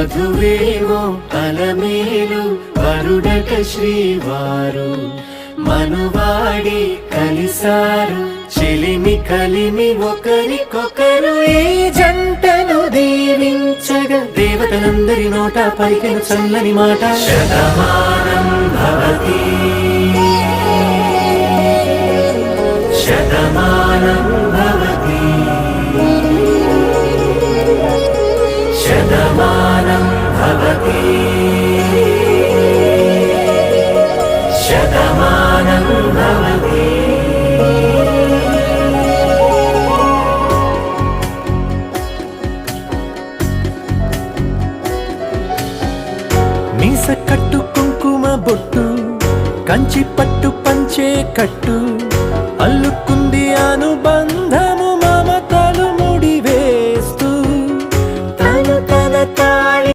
వధువేమో అలమేలు వరుడట శ్రీవారు మనువాడి కలిసారు చెలిమి కలిమి ఒకరికొకరు ఈ జంటను దీవించగా దేవతలందరి నోట పలికిన చల్లని మాట శతమానం భవతి శతమానం భవతి శతమానం భవతి శతమానం భవతి. మీస కట్టు కుంకుమ బొట్టు కంచి పట్టు పంచే కట్టు అల్లుకుంది అనుబంధం